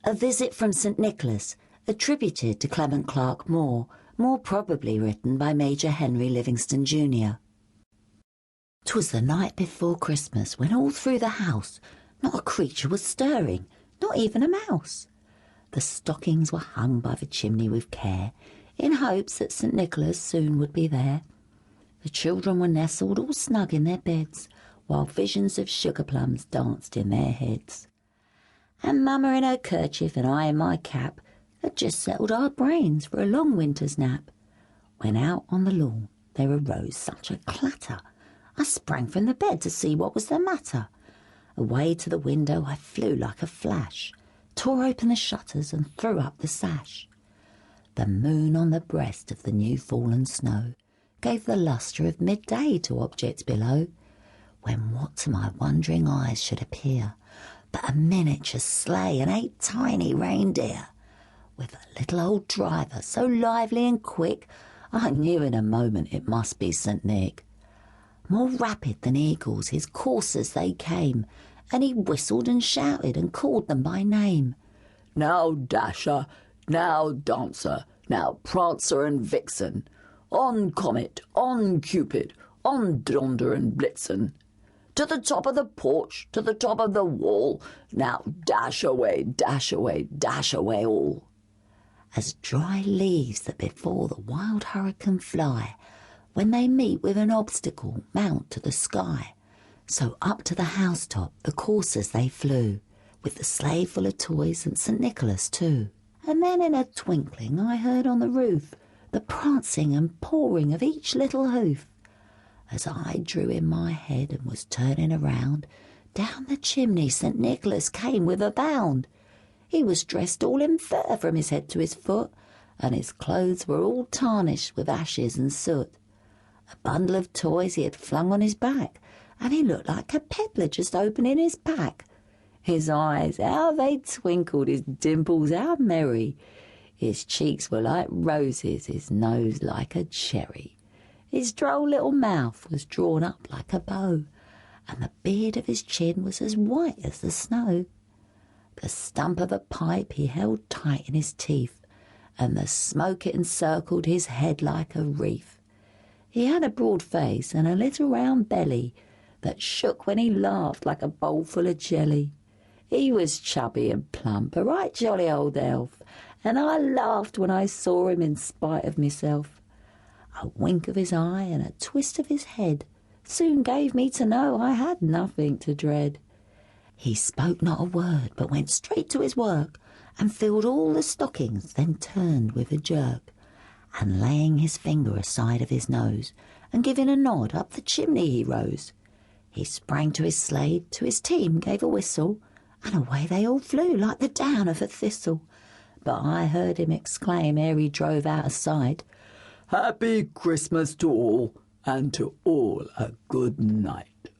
A visit from St. Nicholas, attributed to Clement Clarke Moore, more probably written by Major Henry Livingston Jr. 'Twas the night before Christmas, when all through the house not a creature was stirring, not even a mouse. The stockings were hung by the chimney with care, in hopes that St. Nicholas soon would be there. The children were nestled all snug in their beds, while visions of sugar plums danced in their heads. And Mamma in her kerchief and I in my cap had just settled our brains for a long winter's nap, when out on the lawn there arose such a clatter. I sprang from the bed to see what was the matter. Away to the window I flew like a flash, tore open the shutters and threw up the sash. The moon on the breast of the new-fallen snow gave the lustre of midday to objects below, when what to my wondering eyes should appear but a miniature sleigh and 8 tiny reindeer, with a little old driver so lively and quick, I knew in a moment it must be St. Nick. More rapid than eagles his coursers they came, and he whistled and shouted and called them by name. "Now Dasher, now Dancer, now Prancer and Vixen, on Comet, on Cupid, on Donder and Blitzen. To the top of the porch, to the top of the wall, now dash away, dash away, dash away all." As dry leaves that before the wild hurricane fly, when they meet with an obstacle, mount to the sky, so up to the housetop the coursers they flew, with the sleigh full of toys and St. Nicholas too. And then in a twinkling I heard on the roof the prancing and pawing of each little hoof. As I drew in my head and was turning around, down the chimney St. Nicholas came with a bound. He was dressed all in fur from his head to his foot, and his clothes were all tarnished with ashes and soot. A bundle of toys he had flung on his back, and he looked like a peddler just opening his pack. His eyes, how they twinkled, his dimples, how merry. His cheeks were like roses, his nose like a cherry. His droll little mouth was drawn up like a bow, and the beard of his chin was as white as the snow. The stump of a pipe he held tight in his teeth, and the smoke it encircled his head like a wreath. He had a broad face and a little round belly that shook when he laughed like a bowl full of jelly. He was chubby and plump, a right jolly old elf, and I laughed when I saw him in spite of myself. A wink of his eye and a twist of his head soon gave me to know I had nothing to dread. He spoke not a word, but went straight to his work, and filled all the stockings, then turned with a jerk, and laying his finger aside of his nose, and giving a nod, up the chimney he rose. He sprang to his sleigh, to his team gave a whistle, and away they all flew like the down of a thistle. But I heard him exclaim ere he drove out of sight, "Happy Christmas to all, and to all a good night."